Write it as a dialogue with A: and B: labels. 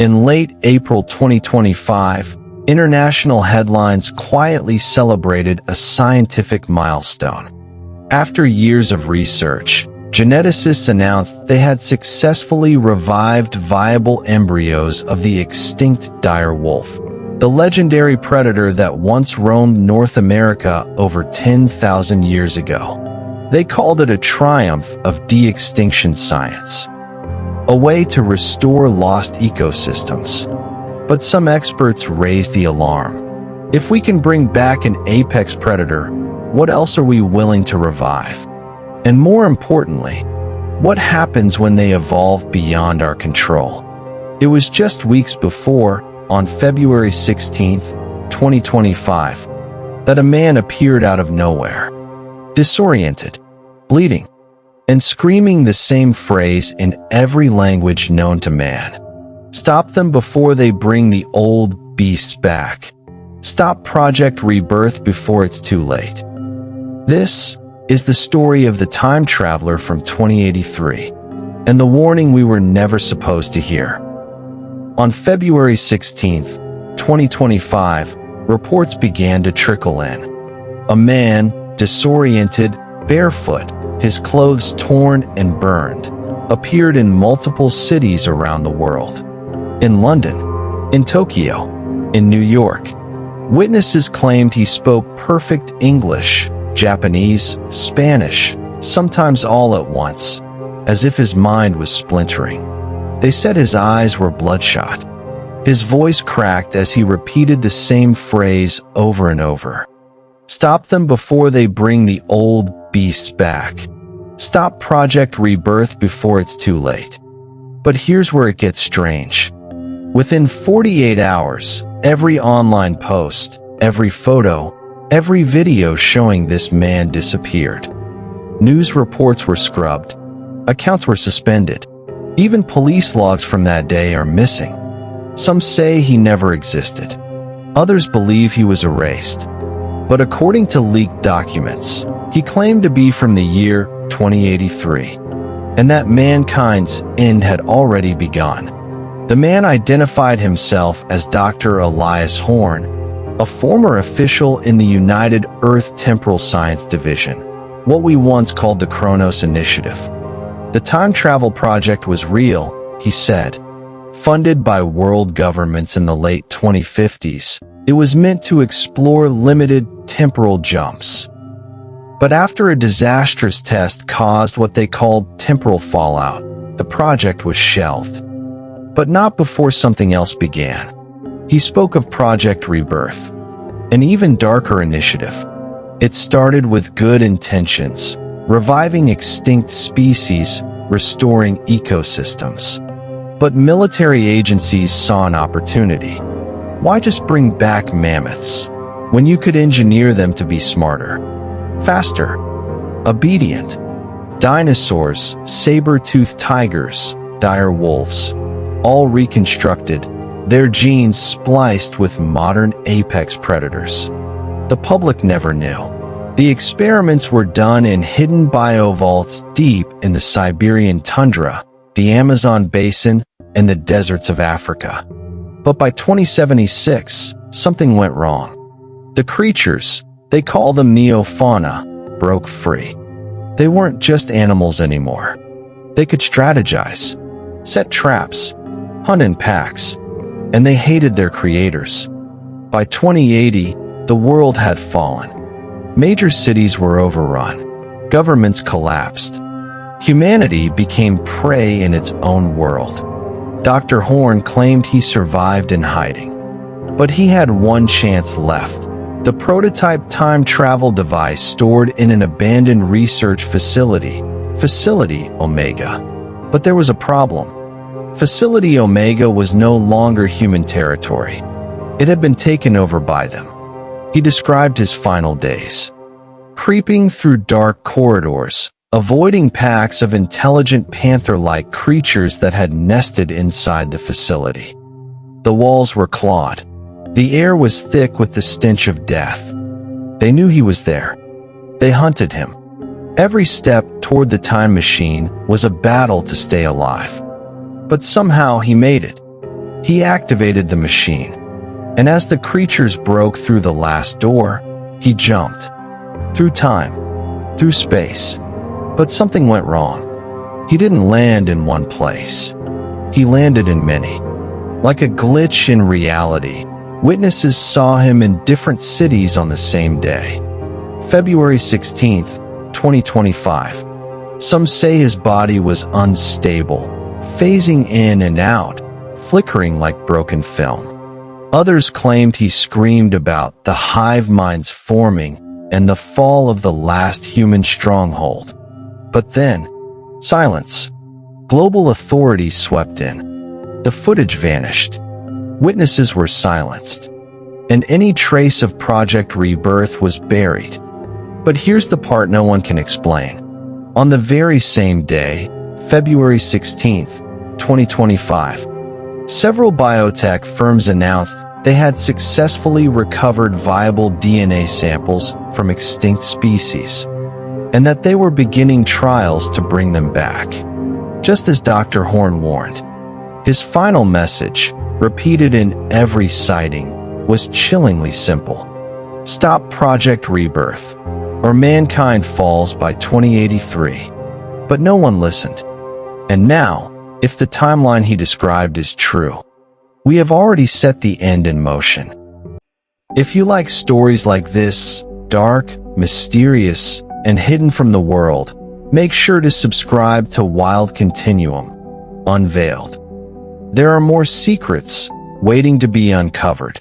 A: In late April 2025, international headlines quietly celebrated a scientific milestone. After years of research, geneticists announced they had successfully revived viable embryos of the extinct dire wolf, the legendary predator that once roamed North America over 10,000 years ago. They called it a triumph of de-extinction science, a way to restore lost ecosystems. But some experts raised the alarm. If we can bring back an apex predator, what else are we willing to revive? And more importantly, what happens when they evolve beyond our control? It was just weeks before, on February 16, 2025, that a man appeared out of nowhere, disoriented, bleeding, and screaming the same phrase in every language known to man. Stop them before they bring the old beasts back. Stop Project Rebirth before it's too late. This is the story of the time traveler from 2083, and the warning we were never supposed to hear. On February 16, 2025, reports began to trickle in. A man, disoriented, barefoot, his clothes torn and burned, appeared in multiple cities around the world. In London, in Tokyo, in New York. Witnesses claimed he spoke perfect English, Japanese, Spanish, sometimes all at once, as if his mind was splintering. They said his eyes were bloodshot. His voice cracked as he repeated the same phrase over and over. Stop them before they bring the old beasts back. Stop Project Rebirth before it's too late. But here's where it gets strange. Within 48 hours, every online post, every photo, every video showing this man disappeared. News reports were scrubbed. Accounts were suspended. Even police logs from that day are missing. Some say he never existed. Others believe he was erased. But according to leaked documents, he claimed to be from the year 2083, and that mankind's end had already begun. The man identified himself as Dr. Elias Horn, a former official in the United Earth Temporal Science Division, what we once called the Kronos Initiative. The time travel project was real, he said. Funded by world governments in the late 2050s, it was meant to explore limited temporal jumps. But after a disastrous test caused what they called temporal fallout, the project was shelved. But not before something else began. He spoke of Project Rebirth, an even darker initiative. It started with good intentions, reviving extinct species, restoring ecosystems. But military agencies saw an opportunity. Why just bring back mammoths when you could engineer them to be smarter, faster, obedient? Dinosaurs, saber-toothed tigers, dire wolves, all reconstructed, their genes spliced with modern apex predators. The public never knew. The experiments were done in hidden biovaults deep in the Siberian tundra, the Amazon basin, and the deserts of Africa. But by 2076, something went wrong. The creatures, they call them neofauna, broke free. They weren't just animals anymore. They could strategize, set traps, hunt in packs, and they hated their creators. By 2080, the world had fallen. Major cities were overrun. Governments collapsed. Humanity became prey in its own world. Dr. Horn claimed he survived in hiding. But he had one chance left. The prototype time travel device stored in an abandoned research facility, Facility Omega. But there was a problem. Facility Omega was no longer human territory. It had been taken over by them. He described his final days. Creeping through dark corridors, avoiding packs of intelligent panther-like creatures that had nested inside the facility. The walls were clawed. The air was thick with the stench of death. They knew he was there. They hunted him. Every step toward the time machine was a battle to stay alive. But somehow he made it. He activated the machine, and as the creatures broke through the last door, he jumped. Through time, through space. But something went wrong. He didn't land in one place. He landed in many. Like a glitch in reality, witnesses saw him in different cities on the same day. February 16th, 2025. Some say his body was unstable, phasing in and out, flickering like broken film. Others claimed he screamed about the hive minds forming and the fall of the last human stronghold. But then, silence. Global authorities swept in. The footage vanished. Witnesses were silenced. And any trace of Project Rebirth was buried. But here's the part no one can explain. On the very same day, February 16th, 2025, several biotech firms announced they had successfully recovered viable DNA samples from extinct species, and that they were beginning trials to bring them back. Just as Dr. Horn warned, his final message, repeated in every sighting, was chillingly simple. Stop Project Rebirth, or mankind falls by 2083. But no one listened. And now, if the timeline he described is true, we have already set the end in motion. If you like stories like this, dark, mysterious, and hidden from the world, make sure to subscribe to Wild Continuum, Unveiled. There are more secrets waiting to be uncovered.